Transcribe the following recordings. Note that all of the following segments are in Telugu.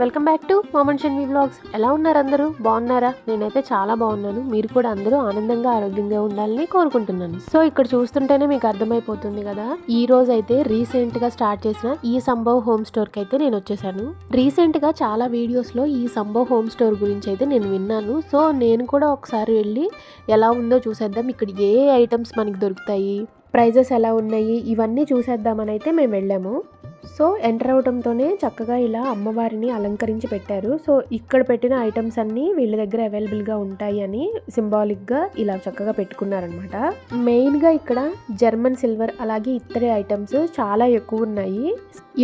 వెల్కమ్ బ్యాక్ టు మోమన్ షన్వి వ్లాగ్స్. ఎలా ఉన్నారు అందరూ? బాగున్నారా? నేనైతే చాలా బాగున్నాను. మీరు కూడా అందరూ ఆనందంగా ఆరోగ్యంగా ఉండాలని కోరుకుంటున్నాను. సో ఇక్కడ చూస్తుంటేనే మీకు అర్థమైపోతుంది కదా, ఈ రోజు అయితే రీసెంట్ గా స్టార్ట్ చేసిన ఈ సంభవ్ హోమ్ స్టోర్ కి అయితే నేను వచ్చేసాను. రీసెంట్ గా చాలా వీడియోస్ లో ఈ సంభవ్ హోమ్ స్టోర్ గురించి అయితే నేను విన్నాను. సో నేను కూడా ఒకసారి వెళ్ళి ఎలా ఉందో చూసేద్దాం, ఇక్కడ ఏ ఐటమ్స్ మనకి దొరుకుతాయి, ప్రైజెస్ ఎలా ఉన్నాయి, ఇవన్నీ చూసేద్దామని అయితే మేము వెళ్ళాము. సో ఎంటర్ అవడంతోనే చక్కగా ఇలా అమ్మవారిని అలంకరించి పెట్టారు. సో ఇక్కడ పెట్టిన ఐటమ్స్ అన్నీ వీళ్ళ దగ్గర అవైలబుల్గా ఉంటాయి అని సింబాలిక్గా ఇలా చక్కగా పెట్టుకున్నారనమాట. మెయిన్గా ఇక్కడ జర్మన్ సిల్వర్ అలాగే ఇతర ఐటమ్స్ చాలా ఎక్కువ ఉన్నాయి.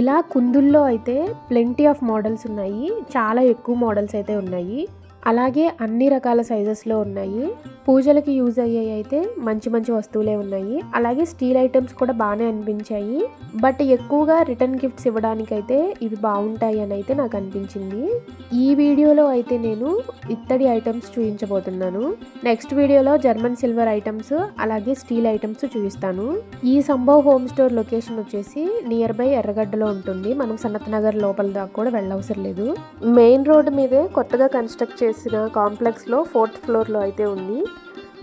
ఇలా కుందుల్లో అయితే ప్లెంటీ ఆఫ్ మోడల్స్ ఉన్నాయి, చాలా ఎక్కువ మోడల్స్ అయితే ఉన్నాయి. అలాగే అన్ని రకాల సైజెస్లో ఉన్నాయి. పూజలకి యూజ్ అయ్యాయి అయితే మంచి మంచి వస్తువులే ఉన్నాయి. అలాగే స్టీల్ ఐటమ్స్ కూడా బాగానే అనిపించాయి. బట్ ఎక్కువగా రిటర్న్ గిఫ్ట్స్ ఇవ్వడానికైతే ఇవి బాగుంటాయి అని అయితే నాకు అనిపించింది. ఈ వీడియోలో అయితే నేను ఇత్తడి ఐటమ్స్ చూపించబోతున్నాను. నెక్స్ట్ వీడియోలో జర్మన్ సిల్వర్ ఐటమ్స్ అలాగే స్టీల్ ఐటమ్స్ చూపిస్తాను. ఈ సంభవ్ హోమ్ స్టోర్ లొకేషన్ వచ్చేసి నియర్ బై ఎర్రగడ్డలో ఉంటుంది. మనం సనత్ నగర్ లోపల దాకా కూడా వెళ్ళవసరం లేదు. మెయిన్ రోడ్ మీదే కొత్తగా కన్స్ట్రక్ట్ చేసిన కాంప్లెక్స్ లో 4th ఫ్లోర్ లో అయితే ఉంది.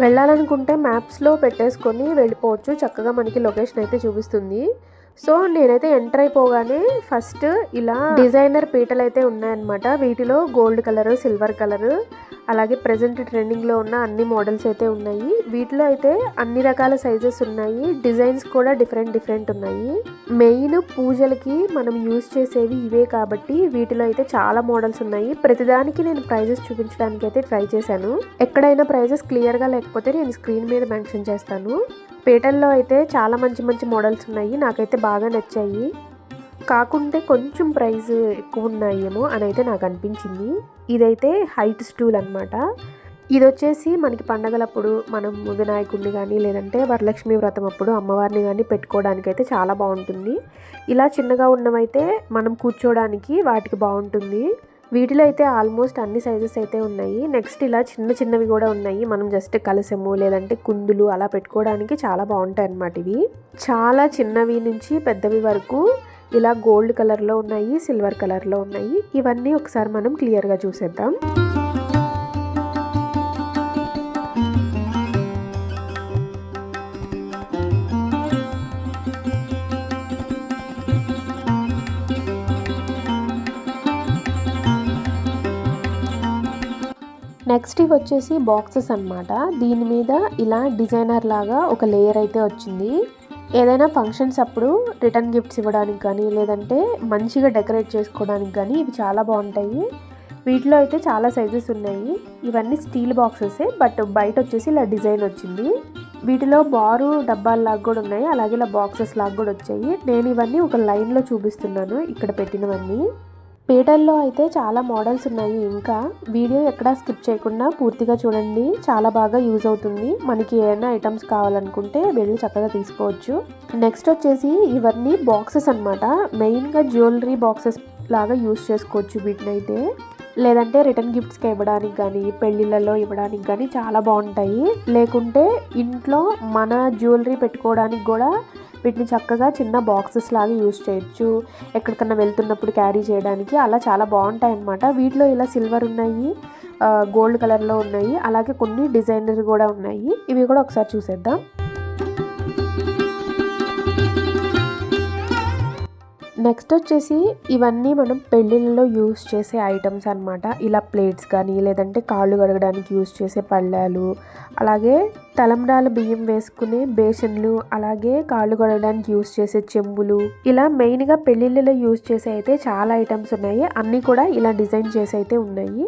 వెళ్ళాలనుకుంటే మ్యాప్స్ లో పెట్టేసుకొని వెళ్ళిపోవచ్చు. చక్కగా మనకి లొకేషన్ అయితే చూపిస్తుంది. సో నేనైతే ఎంటర్ అయిపోగానే ఫస్ట్ ఇలా డిజైనర్ పీటలు అయితే ఉన్నాయన్నమాట. వీటిలో గోల్డ్ కలర్, సిల్వర్ కలర్, అలాగే ప్రెజెంట్ ట్రెండింగ్లో ఉన్న అన్ని మోడల్స్ అయితే ఉన్నాయి. వీటిలో అయితే అన్ని రకాల సైజెస్ ఉన్నాయి, డిజైన్స్ కూడా డిఫరెంట్ ఉన్నాయి. మెయిన్ పూజలకి మనం యూజ్ చేసేవి ఇవే కాబట్టి వీటిలో అయితే చాలా మోడల్స్ ఉన్నాయి. ప్రతిదానికి నేను ప్రైజెస్ చూపించడానికి అయితే ట్రై చేశాను. ఎక్కడైనా ప్రైజెస్ క్లియర్గా లేకపోతే నేను స్క్రీన్ మీద మెన్షన్ చేస్తాను. పీటల్లో అయితే చాలా మంచి మోడల్స్ ఉన్నాయి, నాకైతే బాగా నచ్చాయి. కాకుంటే కొంచెం ప్రైస్ ఎక్కువ ఉన్నాయేమో అని అయితే నాకు అనిపించింది. ఇదైతే హైట్ స్టూల్ అనమాట. ఇది వచ్చేసి మనకి పండగలప్పుడు మనం వినాయకుడిని కానీ లేదంటే వరలక్ష్మి వ్రతం అప్పుడు అమ్మవారిని కానీ పెట్టుకోవడానికి అయితే చాలా బాగుంటుంది. ఇలా చిన్నగా ఉన్నవైతే మనం కూర్చోడానికి వాటికి బాగుంటుంది. వీటిలో అయితే ఆల్మోస్ట్ అన్ని సైజెస్ అయితే ఉన్నాయి. నెక్స్ట్ ఇలా చిన్నవి కూడా ఉన్నాయి. మనం జస్ట్ కలసము లేదంటే కుందులు అలా పెట్టుకోవడానికి చాలా బాగుంటాయి అన్నమాట. ఇవి చాలా చిన్నవి నుంచి పెద్దవి వరకు ఇలా గోల్డ్ కలర్లో ఉన్నాయి, సిల్వర్ కలర్లో ఉన్నాయి. ఇవన్నీ ఒకసారి మనం క్లియర్గా చూసేద్దాం. నెక్స్ట్ ఇవి వచ్చేసి బాక్సెస్ అన్నమాట. దీని మీద ఇలా డిజైనర్ లాగా ఒక లేయర్ అయితే వచ్చింది. ఏదైనా ఫంక్షన్స్ అప్పుడు రిటర్న్ గిఫ్ట్స్ ఇవ్వడానికి కానీ లేదంటే మంచిగా డెకరేట్ చేసుకోవడానికి కానీ ఇవి చాలా బాగుంటాయి. వీటిలో అయితే చాలా సైజెస్ ఉన్నాయి. ఇవన్నీ స్టీల్ బాక్సెసే, బట్ బయట వచ్చేసి ఇలా డిజైన్ వచ్చింది. వీటిలో బారు డబ్బాల్లాగా కూడా ఉన్నాయి, అలాగే ఇలా బాక్సెస్ లాగా కూడా వచ్చాయి. నేను ఇవన్నీ ఒక లైన్లో చూపిస్తున్నాను ఇక్కడ పెట్టినవన్నీ. పీటల్లో అయితే చాలా మోడల్స్ ఉన్నాయి. ఇంకా వీడియో ఎక్కడా స్కిప్ చేయకుండా పూర్తిగా చూడండి, చాలా బాగా యూజ్ అవుతుంది. మనకి ఏమైనా ఐటమ్స్ కావాలనుకుంటే వెళ్ళి చక్కగా తీసుకోవచ్చు. నెక్స్ట్ వచ్చేసి ఇవన్నీ బాక్సెస్ అన్నమాట. మెయిన్గా జ్యువెలరీ బాక్సెస్ లాగా యూజ్ చేసుకోవచ్చు వీటినైతే. లేదంటే రిటర్న్ గిఫ్ట్స్కి ఇవ్వడానికి కానీ పెళ్ళిళ్ళలో ఇవ్వడానికి కానీ చాలా బాగుంటాయి. లేకుంటే ఇంట్లో మన జ్యువెలరీ పెట్టుకోవడానికి కూడా వీటిని చక్కగా చిన్న బాక్సెస్ లాగా యూజ్ చేయొచ్చు. ఎక్కడికన్నా వెళ్తున్నప్పుడు క్యారీ చేయడానికి అలా చాలా బాగుంటాయి అన్నమాట. వీటిలో ఇలా సిల్వర్ ఉన్నాయి, గోల్డ్ కలర్లో ఉన్నాయి, అలాగే కొన్ని డిజైనర్ కూడా ఉన్నాయి. ఇవి కూడా ఒకసారి చూసేద్దాం. నెక్స్ట్ వచ్చేసి ఇవన్నీ మనం పెళ్ళిళ్ళలో యూజ్ చేసే ఐటమ్స్ అన్నమాట. ఇలా ప్లేట్స్ కానీ లేదంటే కాళ్ళు కడగడానికి యూజ్ చేసే పళ్ళాలు, అలాగే తలంబ్రాల బియ్యం వేసుకునే బేసన్లు, అలాగే కాళ్ళు కడగడానికి యూజ్ చేసే చెంబులు, ఇలా మెయిన్గా పెళ్ళిళ్ళలో యూజ్ చేసే అయితే చాలా ఐటమ్స్ ఉన్నాయి. అన్నీ కూడా ఇలా డిజైన్ చేసి అయితే ఉన్నాయి.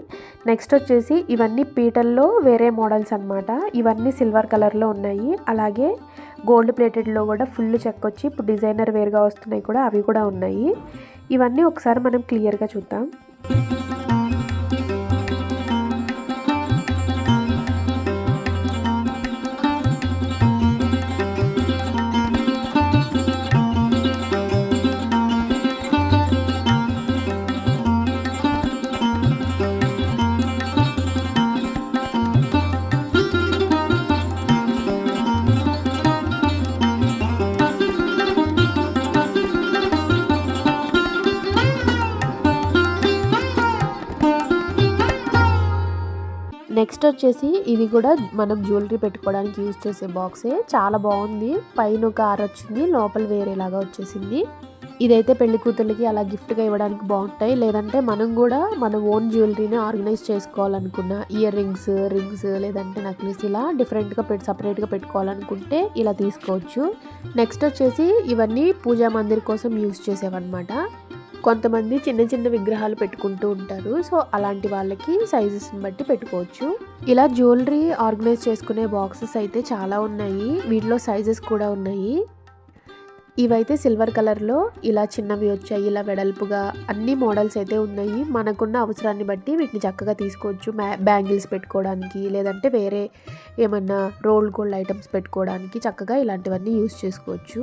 నెక్స్ట్ వచ్చేసి ఇవన్నీ పీటల్లో వేరే మోడల్స్ అన్నమాట. ఇవన్నీ సిల్వర్ కలర్లో ఉన్నాయి. అలాగే గోల్డ్ ప్లేటెడ్లో కూడా ఫుల్ చెక్ వచ్చి ఇప్పుడు డిజైనర్ వేర్గా వస్తున్నాయి కూడా, అవి కూడా ఉన్నాయి. ఇవన్నీ ఒకసారి మనం క్లియర్గా చూద్దాం. నెక్స్ట్ వచ్చేసి ఇది కూడా మనం జ్యువెలరీ పెట్టుకోవడానికి యూజ్ చేసే బాక్సే. చాలా బాగుంది. పైన ఒక ఆర్ వచ్చింది, లోపల వేరేలాగా వచ్చేసింది. ఇదైతే పెళ్లి కూతుర్లకి అలా గిఫ్ట్గా ఇవ్వడానికి బాగుంటాయి. లేదంటే మనం కూడా మన ఓన్ జ్యువెలరీని ఆర్గనైజ్ చేసుకోవాలనుకున్న ఇయర్ రింగ్స్, లేదంటే నక్లీస్ ఇలా డిఫరెంట్గా సపరేట్గా పెట్టుకోవాలనుకుంటే ఇలా తీసుకోవచ్చు. నెక్స్ట్ వచ్చేసి ఇవన్నీ పూజా మందిర్ కోసం యూజ్ చేసేవన్నమాట. కొంతమంది చిన్న చిన్న విగ్రహాలు పెట్టుకుంటూ ఉంటారు. సో అలాంటి వాళ్ళకి సైజెస్ని బట్టి పెట్టుకోవచ్చు. ఇలా జ్యువెలరీ ఆర్గనైజ్ చేసుకునే బాక్సెస్ అయితే చాలా ఉన్నాయి. వీటిలో సైజెస్ కూడా ఉన్నాయి. ఇవైతే సిల్వర్ కలర్లో ఇలా చిన్నవి వచ్చాయి, ఇలా వెడల్పుగా అన్ని మోడల్స్ అయితే ఉన్నాయి. మనకున్న అవసరాన్ని బట్టి వీటిని చక్కగా తీసుకోవచ్చు. బ్యాంగిల్స్ పెట్టుకోవడానికి, లేదంటే వేరే ఏమన్నా రోల్డ్ గోల్డ్ ఐటమ్స్ పెట్టుకోవడానికి చక్కగా ఇలాంటివన్నీ యూజ్ చేసుకోవచ్చు.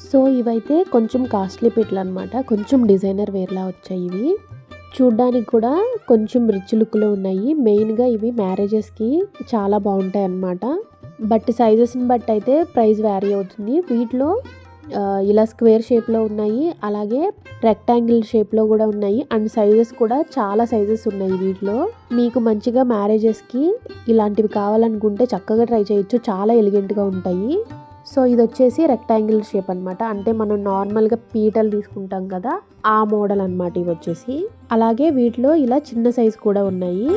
సో ఇవైతే కొంచెం కాస్ట్లీ పిట్లు అనమాట. కొంచెం డిజైనర్ వేర్లా వచ్చాయి. ఇవి చూడ్డానికి కూడా కొంచెం రిచ్ లుక్లో ఉన్నాయి. మెయిన్గా ఇవి మ్యారేజెస్కి చాలా బాగుంటాయి అన్నమాట. బట్ సైజెస్ని బట్టి అయితే ప్రైస్ వ్యారీ అవుతుంది. వీటిలో ఇలా స్క్వేర్ షేప్లో ఉన్నాయి, అలాగే రెక్టాంగిల్ షేప్లో కూడా ఉన్నాయి. అండ్ సైజెస్ కూడా చాలా సైజెస్ ఉన్నాయి వీటిలో. మీకు మంచిగా మ్యారేజెస్కి ఇలాంటివి కావాలనుకుంటే చక్కగా ట్రై చేయొచ్చు. చాలా ఎలిగెంట్గా ఉంటాయి. సో ఇది వచ్చేసి రెక్టాంగిల్ షేప్ అనమాట. అంటే మనం నార్మల్గా పీటలు తీసుకుంటాం కదా, ఆ మోడల్ అనమాట ఇవి వచ్చేసి. అలాగే వీటిలో ఇలా చిన్న సైజు కూడా ఉన్నాయి.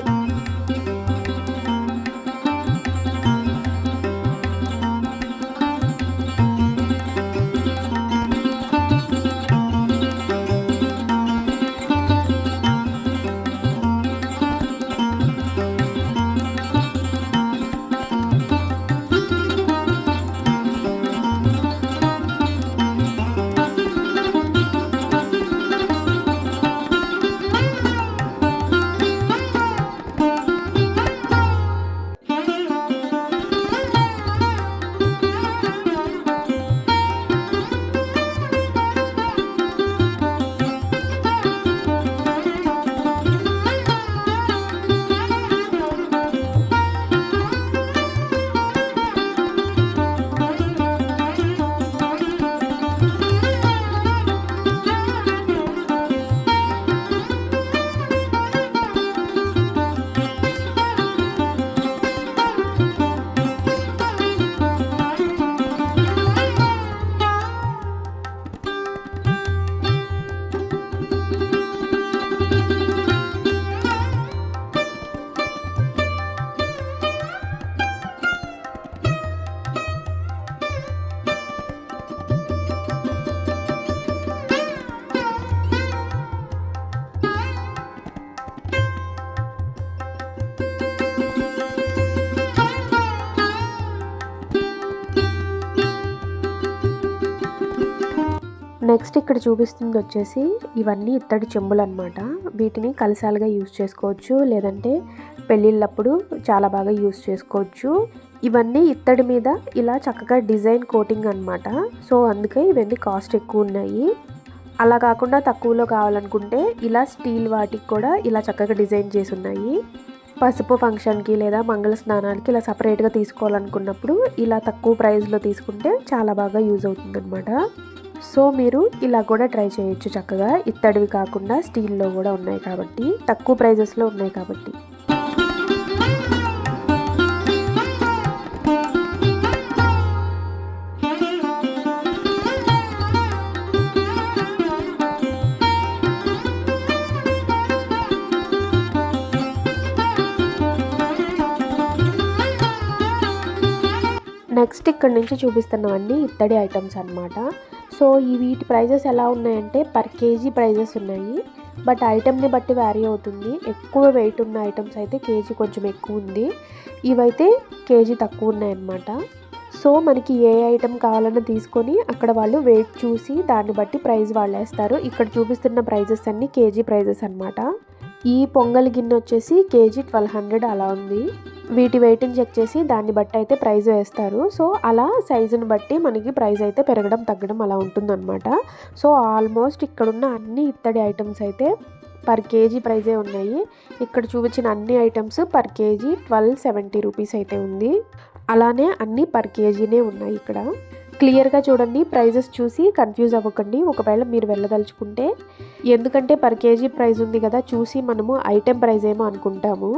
నెక్స్ట్ ఇక్కడ చూపిస్తుంది వచ్చేసి ఇవన్నీ ఇత్తడి చెంబులు అనమాట. వీటిని కలశాలుగా యూజ్ చేసుకోవచ్చు, లేదంటే పెళ్ళిళ్ళప్పుడు చాలా బాగా యూజ్ చేసుకోవచ్చు. ఇవన్నీ ఇత్తడి మీద ఇలా చక్కగా డిజైన్ కోటింగ్ అనమాట. సో అందుకే ఇవన్నీ కాస్ట్ ఎక్కువ ఉన్నాయి. అలా కాకుండా తక్కువలో కావాలనుకుంటే ఇలా స్టీల్ వాటికి కూడా ఇలా చక్కగా డిజైన్ చేసి ఉన్నాయి. పసుపు ఫంక్షన్కి లేదా మంగళ స్నానానికి ఇలా సపరేట్గా తీసుకోవాలనుకున్నప్పుడు ఇలా తక్కువ ప్రైస్లో తీసుకుంటే చాలా బాగా యూజ్ అవుతుందన్నమాట. సో మీరు ఇలా కూడా ట్రై చేయొచ్చు చక్కగా. ఇత్తడివి కాకుండా స్టీల్లో కూడా ఉన్నాయి కాబట్టి, తక్కువ ప్రైజెస్లో ఉన్నాయి కాబట్టి. నెక్స్ట్ ఇక్కడ నుంచి చూపిస్తున్నవన్నీ ఇత్తడి ఐటమ్స్ అనమాట. సో ఈ వీటి ప్రైజెస్ ఎలా ఉన్నాయంటే పర్ కేజీ ప్రైజెస్ ఉన్నాయి. బట్ ఐటమ్ని బట్టి వ్యారీ అవుతుంది. ఎక్కువ వెయిట్ ఉన్న ఐటమ్స్ అయితే కేజీ కొంచెం ఎక్కువ ఉంది. ఇవైతే కేజీ తక్కువ ఉన్నాయన్నమాట. సో మనకి ఏ ఐటమ్ కావాలన్నా తీసుకొని అక్కడ వాళ్ళు వెయిట్ చూసి దాన్ని బట్టి ప్రైస్ వాళ్ళు వేస్తారు. ఇక్కడ చూపిస్తున్న ప్రైజెస్ అన్నీ కేజీ ప్రైజెస్ అనమాట. ఈ పొంగల్ గిన్నె వచ్చేసి కేజీ 1200 అలా ఉంది. వీటి వెయిట్ని చెక్ చేసి దాన్ని బట్టి అయితే ప్రైస్ వేస్తారు. సో అలా సైజుని బట్టి మనకి ప్రైస్ అయితే పెరగడం తగ్గడం అలా ఉంటుందన్నమాట. సో ఆల్మోస్ట్ ఇక్కడున్న అన్ని ఇత్తడి ఐటమ్స్ అయితే పర్ కేజీ ప్రైజే ఉన్నాయి. ఇక్కడ చూపించిన అన్ని ఐటమ్స్ పర్ కేజీ 1270 రూపీస్ అయితే ఉంది. అలానే అన్నీ పర్ కేజీనే ఉన్నాయి. ఇక్కడ క్లియర్గా చూడండి, ప్రైజెస్ చూసి కన్ఫ్యూజ్ అవ్వకండి ఒకవేళ మీరు వెళ్ళదలుచుకుంటే. ఎందుకంటే పర్ కేజీ ప్రైస్ ఉంది కదా, చూసి మనము ఐటెం ప్రైస్ ఏమో అనుకుంటాము.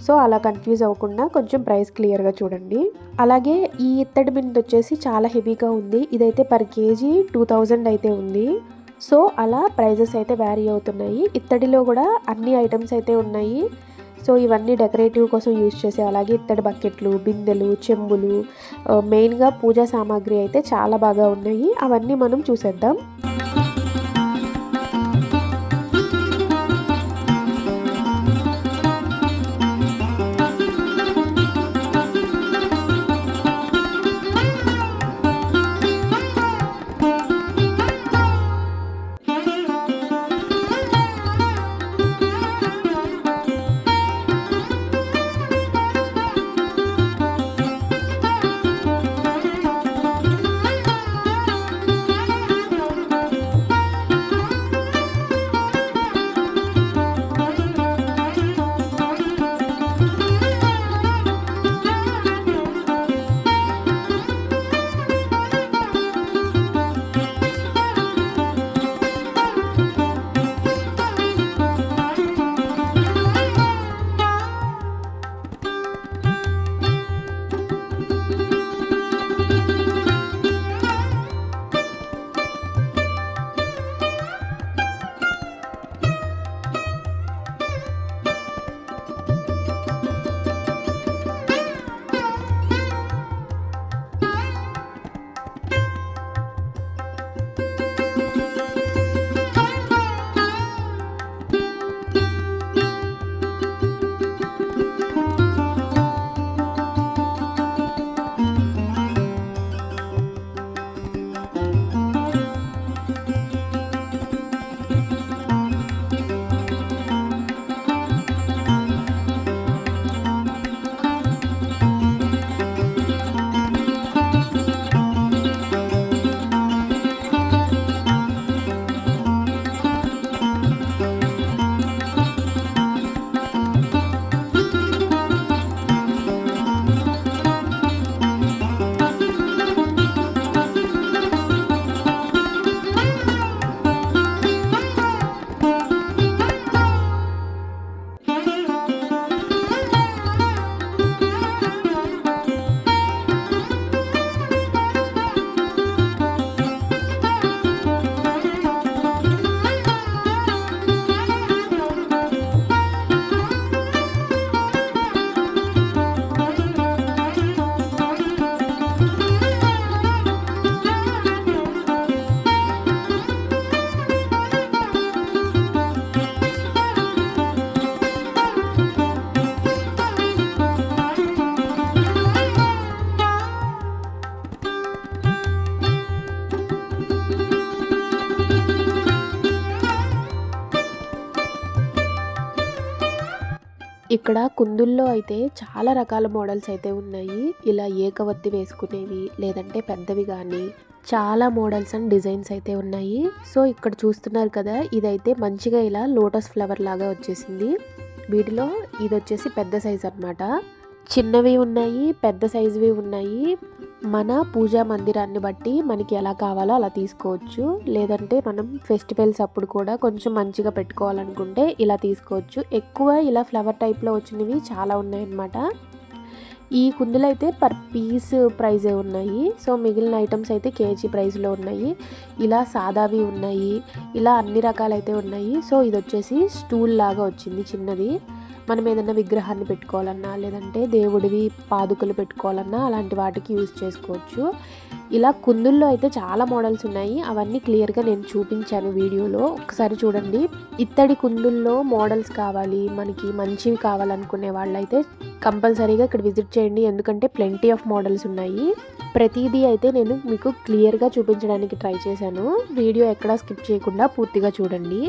సో అలా కన్ఫ్యూజ్ అవ్వకుండా కొంచెం ప్రైస్ క్లియర్గా చూడండి. అలాగే ఈ ఇత్తడి బిందె వచ్చేసి చాలా హెవీగా ఉంది. ఇదైతే పర్ కేజీ 2000 అయితే ఉంది. సో అలా ప్రైజెస్ అయితే వ్యారీ అవుతున్నాయి. ఇత్తడిలో కూడా అన్ని ఐటమ్స్ అయితే ఉన్నాయి. సో ఇవన్నీ డెకరేటివ్ కోసం యూజ్ చేసే, అలాగే ఇత్తడి బకెట్లు, బిందెలు, చెంబులు, మెయిన్గా పూజా సామాగ్రి అయితే చాలా బాగా ఉన్నాయి. అవన్నీ మనం చూసేద్దాం. ఇక్కడ కుందుల్లో అయితే చాలా రకాల మోడల్స్ అయితే ఉన్నాయి. ఇలా ఏకవత్తి వేసుకునేవి, లేదంటే పెద్దవి కానీ, చాలా మోడల్స్ అండ్ డిజైన్స్ అయితే ఉన్నాయి. సో ఇక్కడ చూస్తున్నారు కదా, ఇదైతే మంచిగా ఇలా లోటస్ ఫ్లవర్ లాగా వచ్చేసింది. వీటిలో ఇది వచ్చేసి పెద్ద సైజ్ అన్నమాట. చిన్నవి ఉన్నాయి, పెద్ద సైజువి ఉన్నాయి. మన పూజా మందిరాన్ని బట్టి మనకి ఎలా కావాలో అలా తీసుకోవచ్చు. లేదంటే మనం ఫెస్టివల్స్ అప్పుడు కూడా కొంచెం మంచిగా పెట్టుకోవాలనుకుంటే ఇలా తీసుకోవచ్చు. ఎక్కువ ఇలా ఫ్లవర్ టైప్లో వచ్చినవి చాలా ఉన్నాయన్నమాట. ఈ కుందులు అయితే పర్ పీస్ ప్రైజే ఉన్నాయి. సో మిగిలిన ఐటమ్స్ అయితే కేజీ ప్రైస్లో ఉన్నాయి. ఇలా సాదావి ఉన్నాయి, ఇలా అన్ని రకాలైతే ఉన్నాయి. సో ఇది వచ్చేసి స్టూల్ లాగా వచ్చింది చిన్నది. మనం ఏదైనా విగ్రహాన్ని పెట్టుకోవాలన్నా, లేదంటే దేవుడివి పాదుకలు పెట్టుకోవాలన్నా అలాంటి వాటికి యూజ్ చేసుకోవచ్చు. ఇలా కుందుల్లో అయితే చాలా మోడల్స్ ఉన్నాయి. అవన్నీ క్లియర్గా నేను చూపించాను వీడియోలో, ఒకసారి చూడండి. ఇత్తడి కుందుల్లో మోడల్స్ కావాలి, మనకి మంచివి కావాలనుకునే వాళ్ళైతే కంపల్సరీగా ఇక్కడ విజిట్ చేయండి. ఎందుకంటే ప్లెంటీ ఆఫ్ మోడల్స్ ఉన్నాయి. ప్రతిదీ అయితే నేను మీకు క్లియర్గా చూపించడానికి ట్రై చేశాను. వీడియో ఎక్కడా స్కిప్ చేయకుండా పూర్తిగా చూడండి.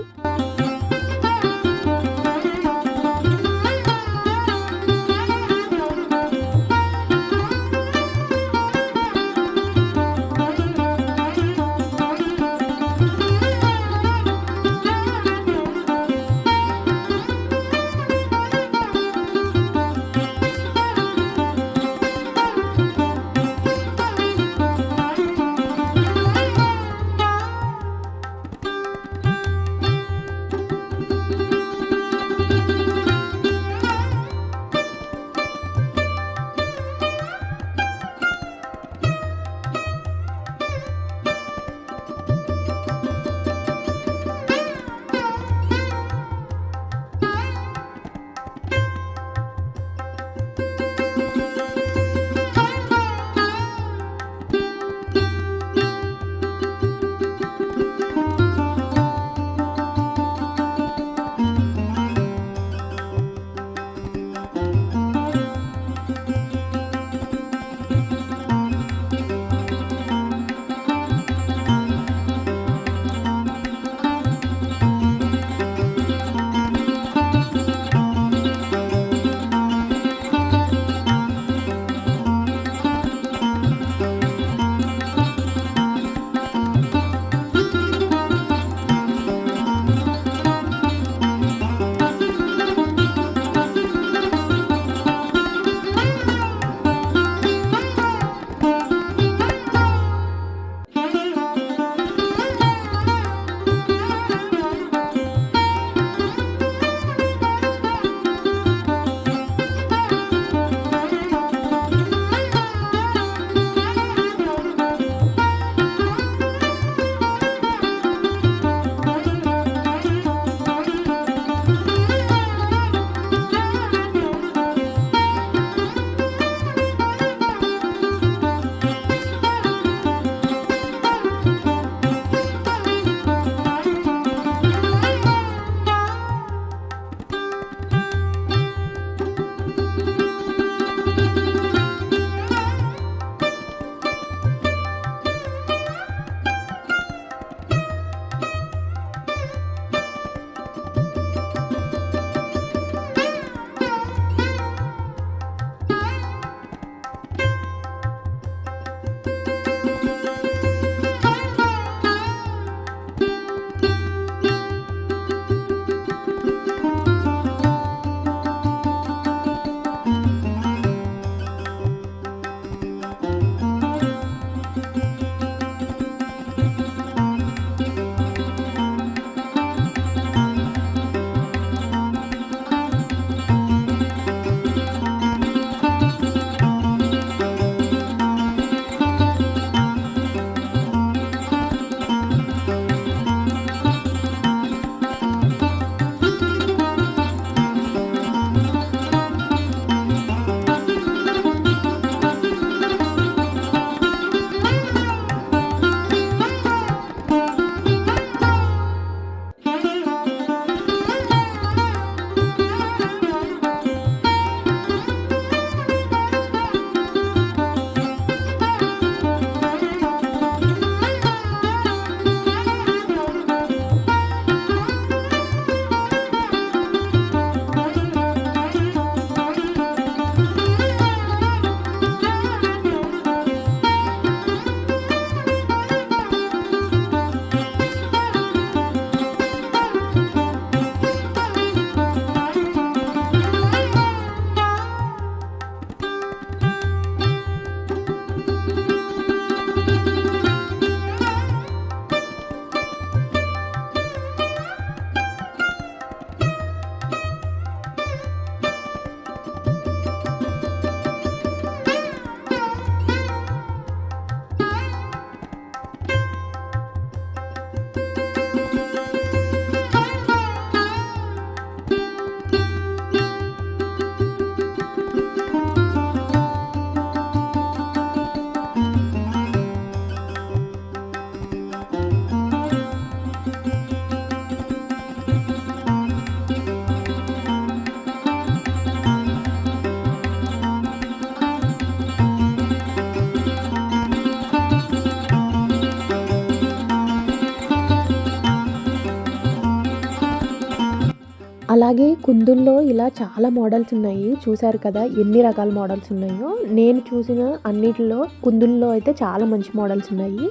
అలాగే కుందుల్లో ఇలా చాలా మోడల్స్ ఉన్నాయి. చూసారు కదా ఎన్ని రకాల మోడల్స్ ఉన్నాయో. నేను చూసిన అన్నిటిలో కుందుల్లో అయితే చాలా మంచి మోడల్స్ ఉన్నాయి.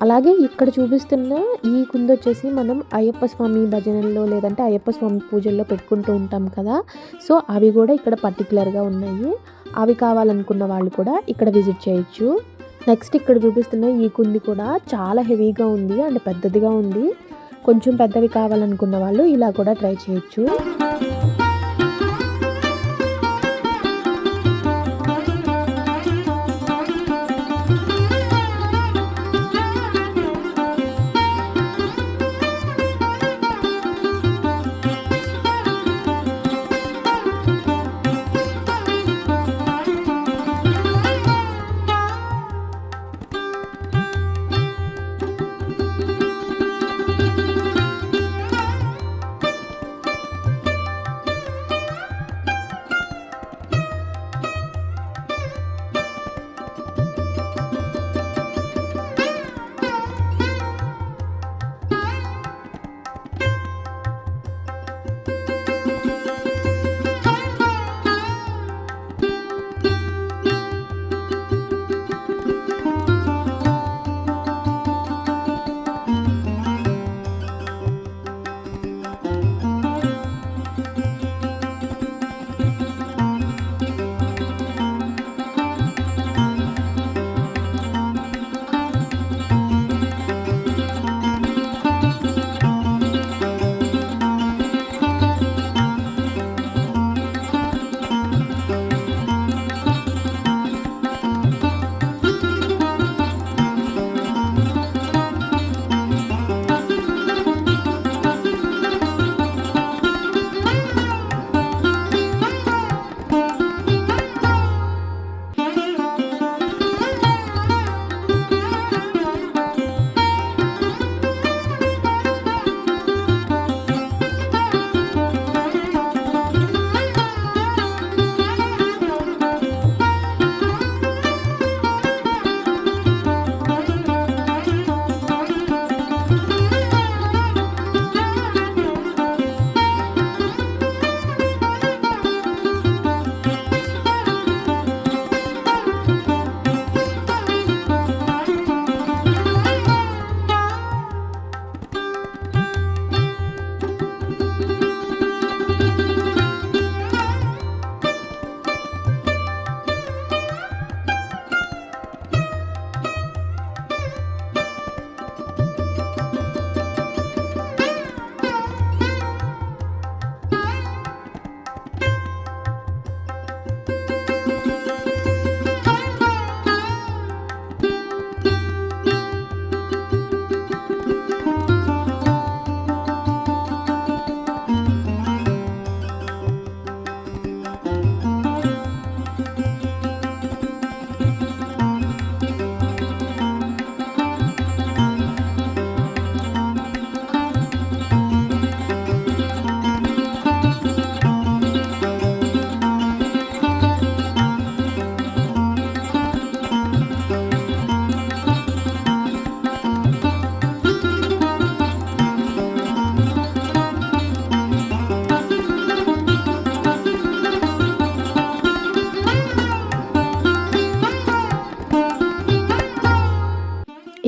అలాగే ఇక్కడ చూపిస్తున్న ఈ కుందు వచ్చేసి మనం అయ్యప్ప స్వామి భజనల్లో లేదంటే అయ్యప్ప స్వామి పూజల్లో పెట్టుకుంటూ ఉంటాం కదా. సో అవి కూడా ఇక్కడ పర్టికులర్గా ఉన్నాయి. అవి కావాలనుకున్న వాళ్ళు కూడా ఇక్కడ విజిట్ చేయొచ్చు. నెక్స్ట్ ఇక్కడ చూపిస్తున్న ఈ కుంది కూడా చాలా హెవీగా ఉంది అండ్ పెద్దదిగా ఉంది. కొంచెం పెద్దవి కావాలనుకున్న వాళ్ళు ఇలా కూడా ట్రై చేయొచ్చు.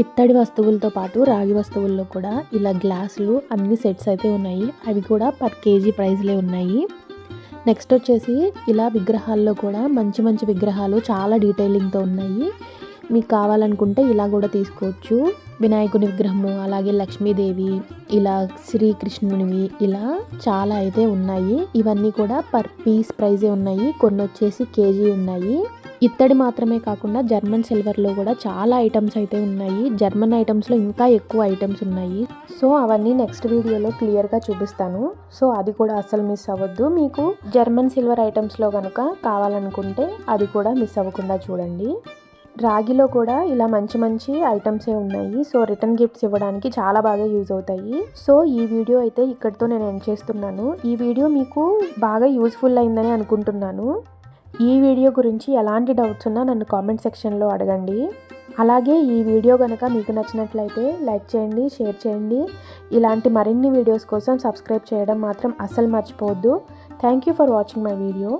ఇత్తడి వస్తువులతో పాటు రాగి వస్తువుల్లో కూడా ఇలా గ్లాసులు అన్ని సెట్స్ అయితే ఉన్నాయి. అవి కూడా పర్ కేజీ ప్రైస్లే ఉన్నాయి. నెక్స్ట్ వచ్చేసి ఇలా విగ్రహాల్లో కూడా మంచి మంచి విగ్రహాలు చాలా డీటెయిలింగ్తో ఉన్నాయి. మీకు కావాలనుకుంటే ఇలా కూడా తీసుకోవచ్చు. వినాయకుని విగ్రహము, అలాగే లక్ష్మీదేవి, ఇలా శ్రీకృష్ణునివి, ఇలా చాలా అయితే ఉన్నాయి. ఇవన్నీ కూడా పర్ పీస్ ప్రైజే ఉన్నాయి. కొన్ని వచ్చేసి కేజీ ఉన్నాయి. ఇత్తడి మాత్రమే కాకుండా జర్మన్ సిల్వర్లో కూడా చాలా ఐటమ్స్ అయితే ఉన్నాయి. జర్మన్ ఐటమ్స్లో ఇంకా ఎక్కువ ఐటమ్స్ ఉన్నాయి. సో అవన్నీ నెక్స్ట్ వీడియోలో క్లియర్గా చూపిస్తాను. సో అది కూడా అస్సలు మిస్ అవ్వద్దు. మీకు జర్మన్ సిల్వర్ ఐటమ్స్లో కనుక కావాలనుకుంటే అది కూడా మిస్ అవ్వకుండా చూడండి. రాగిలో కూడా ఇలా మంచి మంచి ఐటమ్సే ఉన్నాయి. సో రిటర్న్ గిఫ్ట్స్ ఇవ్వడానికి చాలా బాగా యూజ్ అవుతాయి. సో ఈ వీడియో అయితే ఇక్కడితో నేను ఎండ్ చేస్తున్నాను. ఈ వీడియో మీకు బాగా యూజ్ఫుల్ అయిందని అనుకుంటున్నాను. ఈ వీడియో గురించి ఎలాంటి డౌట్స్ ఉన్నా నన్ను కామెంట్ సెక్షన్లో అడగండి. అలాగే ఈ వీడియో కనుక మీకు నచ్చినట్లయితే లైక్ చేయండి, షేర్ చేయండి. ఇలాంటి మరిన్ని వీడియోస్ కోసం సబ్స్క్రైబ్ చేయడం మాత్రం అస్సలు మర్చిపోవద్దు. Thank you for watching my video.